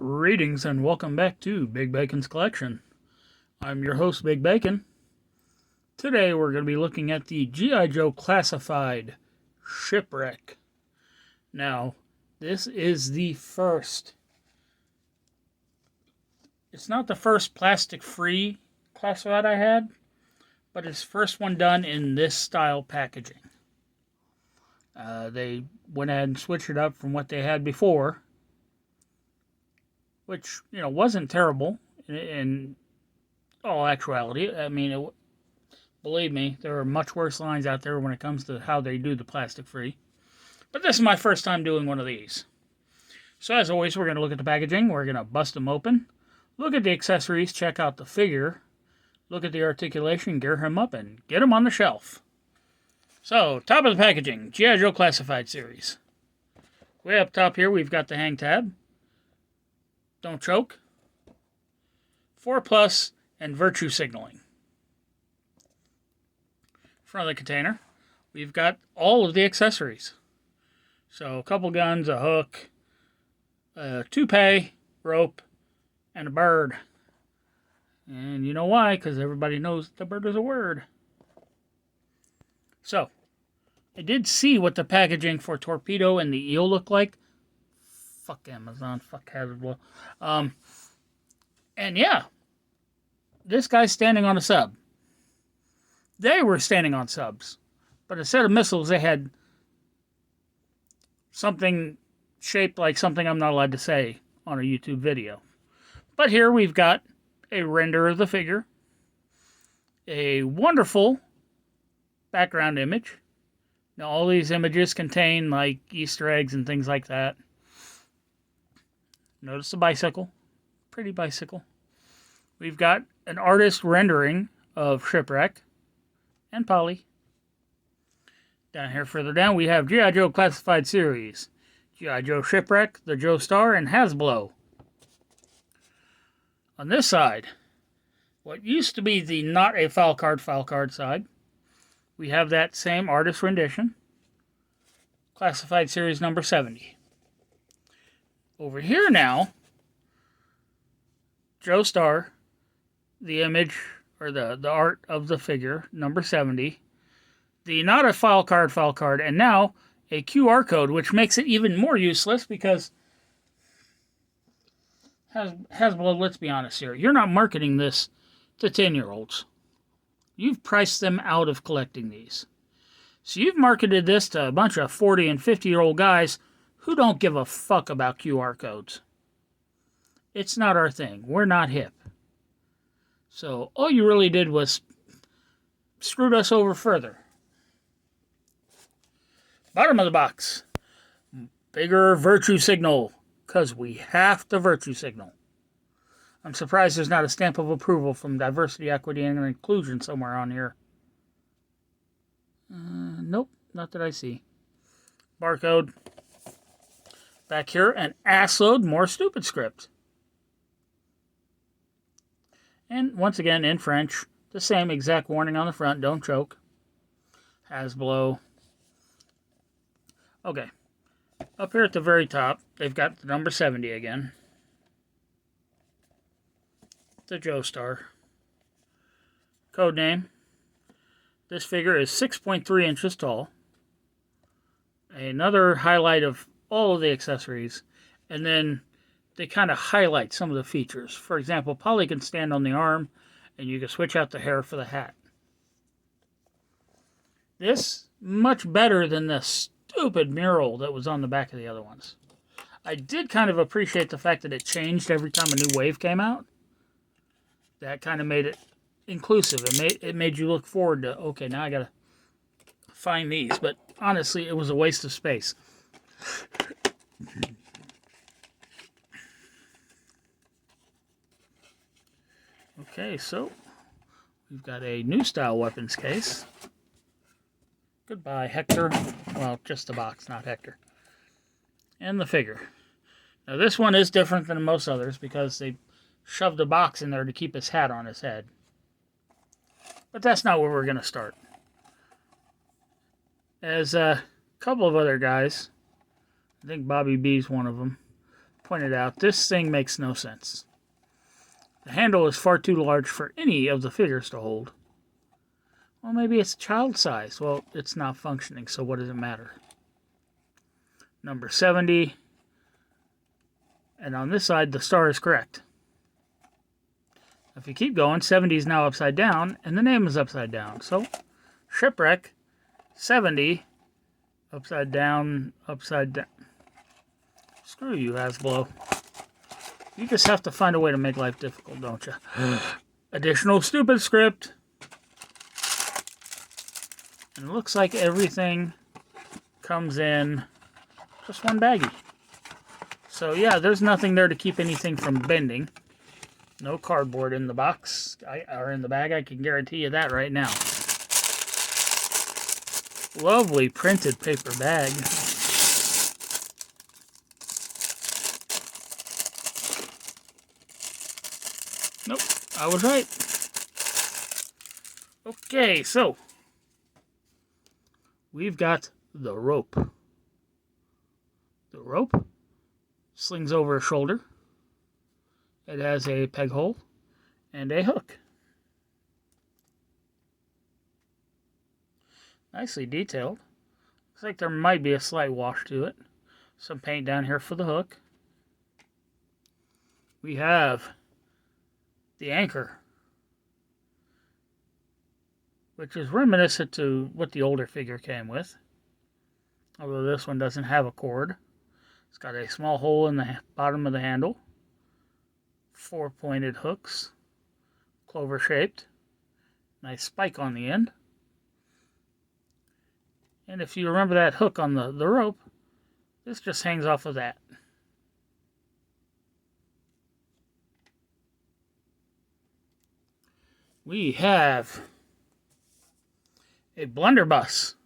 Greetings and welcome back to Big Bacon's Collection. I'm your host, Big Bacon. Today we're going to be looking at the G.I. Joe Classified Shipwreck. Now, this is the first. It's not the first plastic-free classified I had, but it's the first one done in this style packaging. They went ahead and switched it up from what they had before, which, wasn't terrible in all actuality. I mean, believe me, there are much worse lines out there when it comes to how they do the plastic-free. But this is my first time doing one of these. So as always, we're going to look at the packaging. We're going to bust them open, look at the accessories, check out the figure, look at the articulation, gear him up, and get him on the shelf. So, top of the packaging, G.I. Joe Classified Series. Way up top here, we've got the hang tab. Don't choke. 4+, and virtue signaling. Front of the container, we've got all of the accessories. So a couple guns, a hook, a toupee, rope, and a bird. And you know why, because everybody knows the bird is a word. So, I did see what the packaging for Torpedo and the eel look like. Fuck Amazon, fuck Hasbro. And yeah, this guy's standing on a sub. They were standing on subs. But instead of missiles, they had something shaped like something I'm not allowed to say on a YouTube video. But here we've got a render of the figure, a wonderful background image. Now, all these images contain like Easter eggs and things like that. Notice the bicycle. Pretty bicycle. We've got an artist rendering of Shipwreck and Polly. Down here further down, we have G.I. Joe Classified Series, G.I. Joe Shipwreck, the Joe Star, and Hasbro. On this side, what used to be the not a file card side, we have that same artist rendition, Classified Series number 70. Over here now, Joe Star, the image, or the art of the figure, number 70. The not a file card, and now a QR code, which makes it even more useless because Hasbro, let's be honest here, you're not marketing this to 10-year-olds. You've priced them out of collecting these. So you've marketed this to a bunch of 40 and 50-year-old guys who don't give a fuck about QR codes. It's not our thing. We're not hip. So all you really did was screwed us over further. Bottom of the box. Bigger virtue signal, because we have to virtue signal. I'm surprised there's not a stamp of approval from Diversity, Equity, and Inclusion somewhere on here. Nope, not that I see. Barcode. Back here, an assload more stupid script. And once again, in French, the same exact warning on the front, don't choke. Hasbro. Okay. Up here at the very top, they've got the number 70 again. The Joe Star. Code name. This figure is 6.3 inches tall. Another highlight of all of the accessories, and then they kind of highlight some of the features. For example, Polly can stand on the arm, and you can switch out the hair for the hat. This, much better than the stupid mural that was on the back of the other ones. I did kind of appreciate the fact that it changed every time a new wave came out. That kind of made it inclusive. It made you look forward to, okay, now I gotta find these. But honestly, it was a waste of space. Okay, so we've got a new style weapons case. Goodbye, Hector. Well, just the box, not Hector. And the figure. Now, this one is different than most others because they shoved a box in there to keep his hat on his head. But that's not where we're going to start. As a couple of other guys, I think Bobby B's one of them, pointed out, this thing makes no sense. The handle is far too large for any of the figures to hold. Well, maybe it's child size. Well, it's not functioning, so what does it matter? Number 70. And on this side, the star is correct. If you keep going, 70 is now upside down, and the name is upside down. So, Shipwreck, 70, upside down, upside down. Screw you, Hasbro. You just have to find a way to make life difficult, don't you? Additional stupid script. And it looks like everything comes in just one baggie. So yeah, there's nothing there to keep anything from bending. No cardboard in the box, or in the bag, I can guarantee you that right now. Lovely printed paper bag. Nope, I was right. Okay, so we've got the rope. The rope slings over a shoulder. It has a peg hole and a hook. Nicely detailed. Looks like there might be a slight wash to it. Some paint down here for the hook. We have the anchor, which is reminiscent to what the older figure came with. Although this one doesn't have a cord. It's got a small hole in the bottom of the handle. 4 pointed hooks. Clover shaped. Nice spike on the end. And if you remember that hook on the rope, this just hangs off of that. We have a blunderbuss.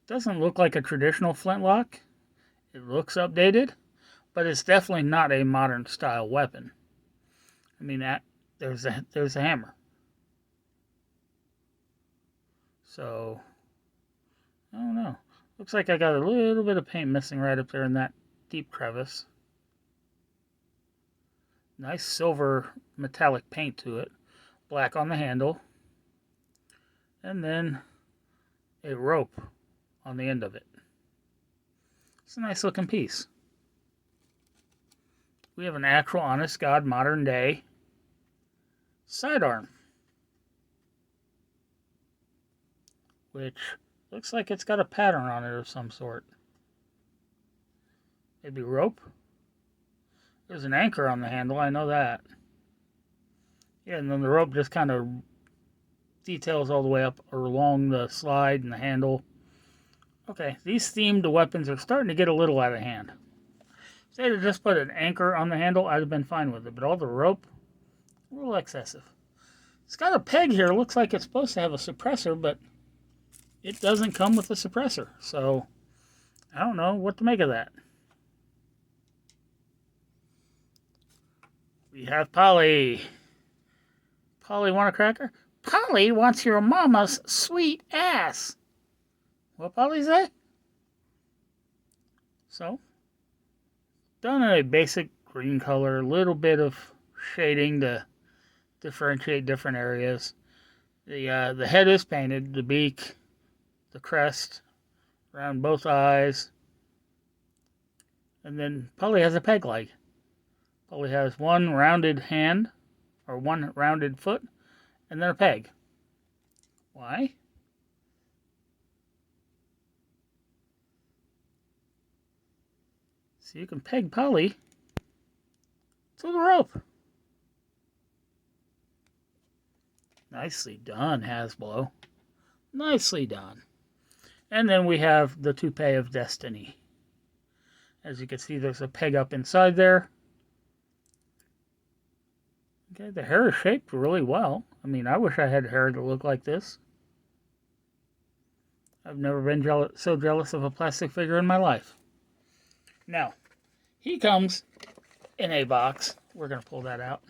Doesn't look like a traditional flintlock. It looks updated, but it's definitely not a modern style weapon. I mean, there's a hammer. So, I don't know. Looks like I got a little bit of paint missing right up there in that deep crevice. Nice silver metallic paint to it. Black on the handle. And then a rope on the end of it. It's a nice looking piece. We have an actual honest God modern day sidearm, which looks like it's got a pattern on it of some sort. Maybe rope. There's an anchor on the handle, I know that. Yeah, and then the rope just kind of details all the way up or along the slide and the handle. Okay, these themed weapons are starting to get a little out of hand. If they had just put an anchor on the handle, I'd have been fine with it. But all the rope, a little excessive. It's got a peg here. Looks like it's supposed to have a suppressor, but it doesn't come with a suppressor. So, I don't know what to make of that. We have Polly. Polly, want a cracker? Polly wants your mama's sweet ass. What Polly say? So, done in a basic green color, a little bit of shading to differentiate different areas. The head is painted, the beak, the crest, around both eyes. And then Polly has a peg leg. Polly has one rounded hand, or one rounded foot, and then a peg. Why? So you can peg Polly to the rope. Nicely done, Hasbro. Nicely done. And then we have the toupee of destiny. As you can see, there's a peg up inside there. Okay, the hair is shaped really well. I mean, I wish I had hair that looked like this. I've never been so jealous of a plastic figure in my life. Now, he comes in a box. We're going to pull that out.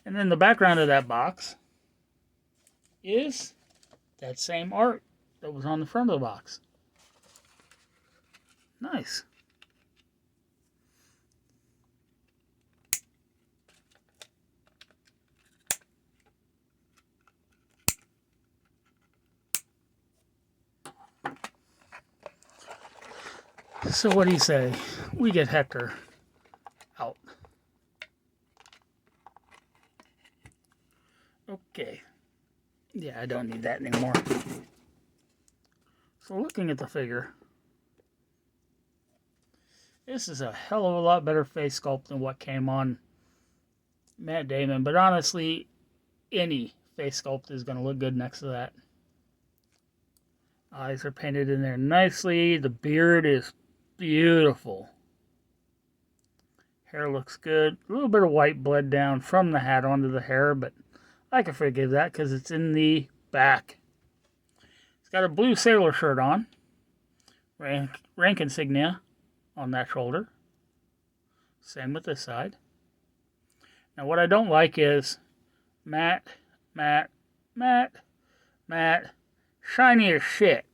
And then the background of that box is that same art that was on the front of the box. Nice. So what do you say? We get Hector out. Okay. Yeah, I don't need that anymore. So looking at the figure, this is a hell of a lot better face sculpt than what came on Matt Damon. But honestly, any face sculpt is going to look good next to that. Eyes are painted in there nicely. The beard is beautiful. Hair looks good. A little bit of white bled down from the hat onto the hair, but I can forgive that because it's in the back. He's got a blue sailor shirt on. Rank insignia on that shoulder. Same with this side. Now what I don't like is matte, matte, matte, matte, shiny as shit.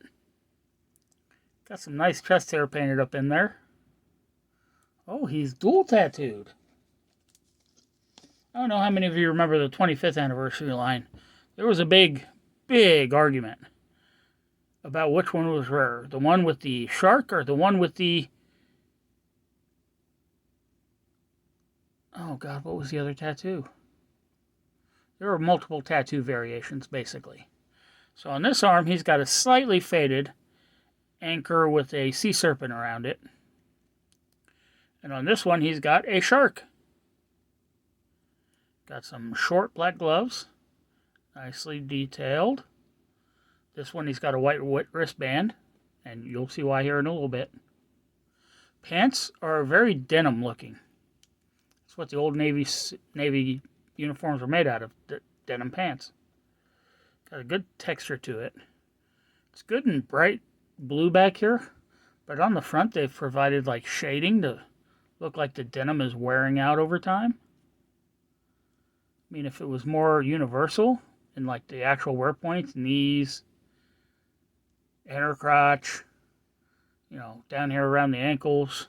Got some nice chest hair painted up in there. Oh, he's dual tattooed. I don't know how many of you remember the 25th anniversary line. There was a big argument about which one was rarer. The one with the shark or the one with the... Oh, God, what was the other tattoo? There were multiple tattoo variations, basically. So on this arm, he's got a slightly faded anchor with a sea serpent around it. And on this one, he's got a shark. Got some short black gloves. Nicely detailed. This one, he's got a white wristband. And you'll see why here in a little bit. Pants are very denim looking. That's what the old Navy uniforms were made out of. Denim pants. Got a good texture to it. It's good and bright blue back here. But on the front, they've provided like shading to look like the denim is wearing out over time. I mean, if it was more universal in like the actual wear points, knees, inner crotch, you know, down here around the ankles,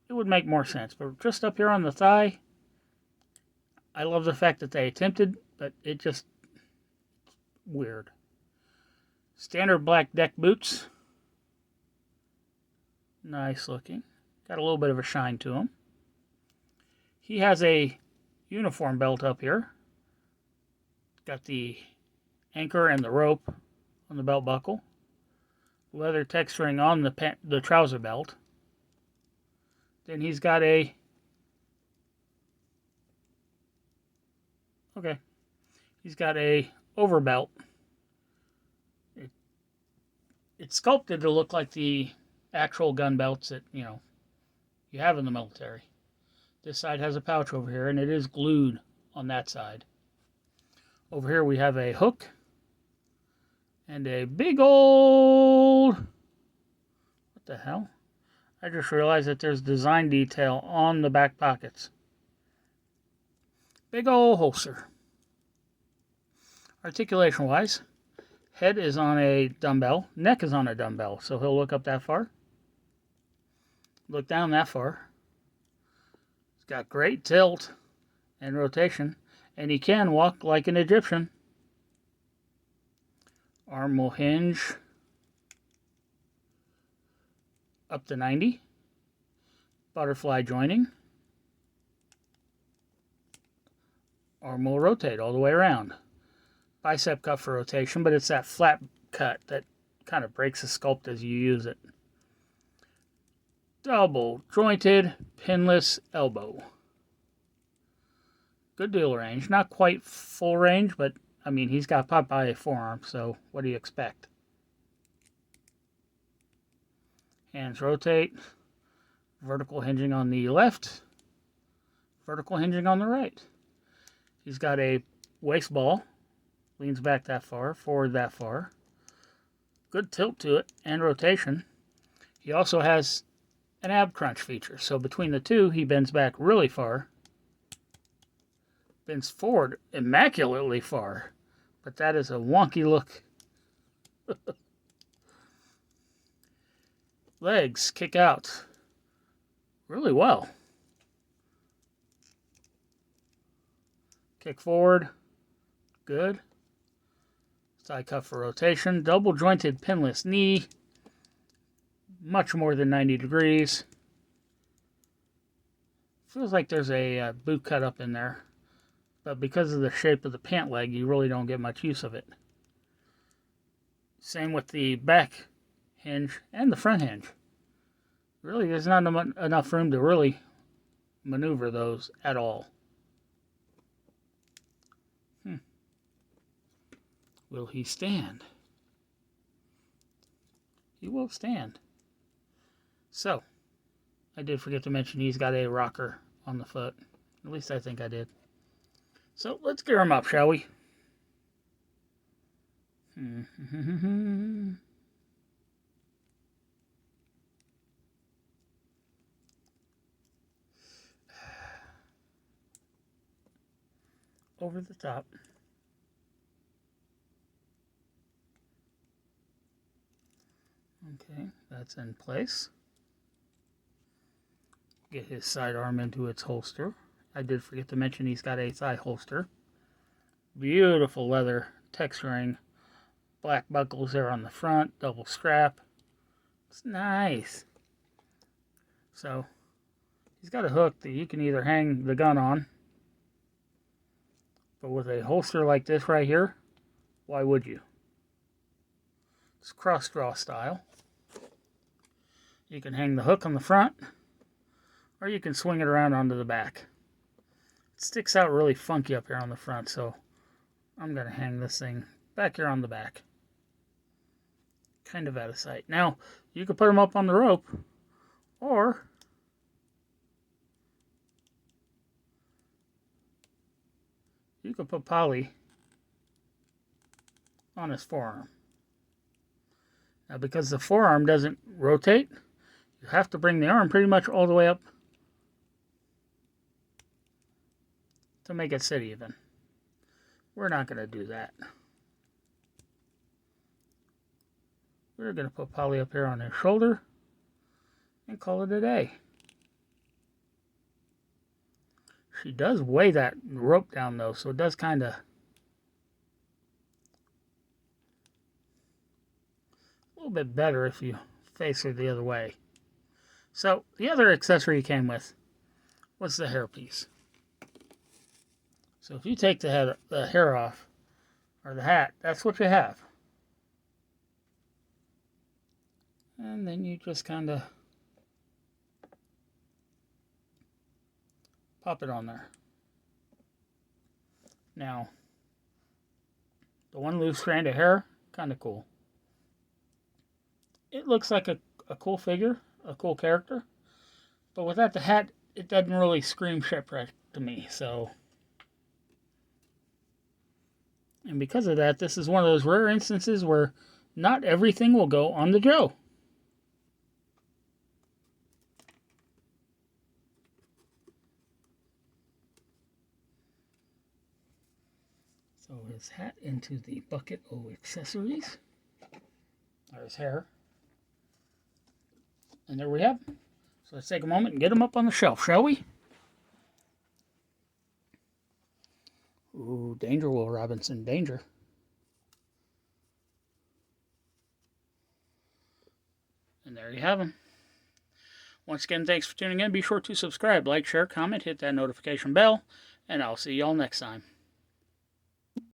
it would make more sense. But just up here on the thigh, I love the fact that they attempted, but it just weird. Standard black deck boots. Nice looking. Got a little bit of a shine to them. He has a uniform belt up here. Got the anchor and the rope on the belt buckle. Leather texturing on the trouser belt. Then he's got a... Okay. He's got a overbelt. It's sculpted to look like the actual gun belts that, you know, you have in the military. This side has a pouch over here, and it is glued on that side. Over here we have a hook and a big old... What the hell? I just realized that there's design detail on the back pockets. Big old holster. Articulation-wise, head is on a dumbbell, neck is on a dumbbell, so he'll look up that far. Look down that far. He's got great tilt and rotation, and he can walk like an Egyptian. Arm will hinge up to 90. Butterfly joining. Arm will rotate all the way around. Bicep cut for rotation, but it's that flat cut that kind of breaks the sculpt as you use it. Double jointed pinless elbow. Good deal of range. Not quite full range, but I mean, he's got Popeye forearm, so what do you expect? Hands rotate. Vertical hinging on the left. Vertical hinging on the right. He's got a waist ball. Leans back that far, forward that far. Good tilt to it and rotation. He also has an ab crunch feature. So between the two, he bends back really far. Bends forward immaculately far. But that is a wonky look. Legs kick out really well. Kick forward, good. Side cut for rotation. Double jointed pinless knee, much more than 90 degrees. Feels like there's a boot cut up in there, but because of the shape of the pant leg, you really don't get much use of it. Same with the back hinge and the front hinge. Really, there's not enough room to really maneuver those at all. Will he stand? He will stand. So, I did forget to mention he's got a rocker on the foot. At least I think I did. So, let's gear him up, shall we? Over the top. Okay, that's in place. Get his sidearm into its holster. I did forget to mention he's got a thigh holster. Beautiful leather texturing. Black buckles there on the front. Double strap. It's nice. So, he's got a hook that you can either hang the gun on. But with a holster like this right here, why would you? It's cross draw style. You can hang the hook on the front, or you can swing it around onto the back. It sticks out really funky up here on the front, so I'm going to hang this thing back here on the back. Kind of out of sight. Now, you can put them up on the rope, or you could put Polly on his forearm. Now, because the forearm doesn't rotate, you have to bring the arm pretty much all the way up to make it sit even. We're not going to do that. We're going to put Polly up here on his shoulder and call it a day. She does weigh that rope down though, so it does kind of a little bit better if you face her the other way. So the other accessory he came with was the hairpiece. So if you take the hair off, or the hat, that's what you have. And then you just kind of pop it on there. Now, the one loose strand of hair, kind of cool. It looks like a cool figure, a cool character. But without the hat, it doesn't really scream Shipwreck to me, so. And because of that, this is one of those rare instances where not everything will go on the Joe. So his hat into the bucket of accessories. There's hair. And there we have them. So let's take a moment and get them up on the shelf, shall we? Ooh, danger, Will Robinson, danger. And there you have them. Once again, thanks for tuning in. Be sure to subscribe, like, share, comment, hit that notification bell, and I'll see y'all next time.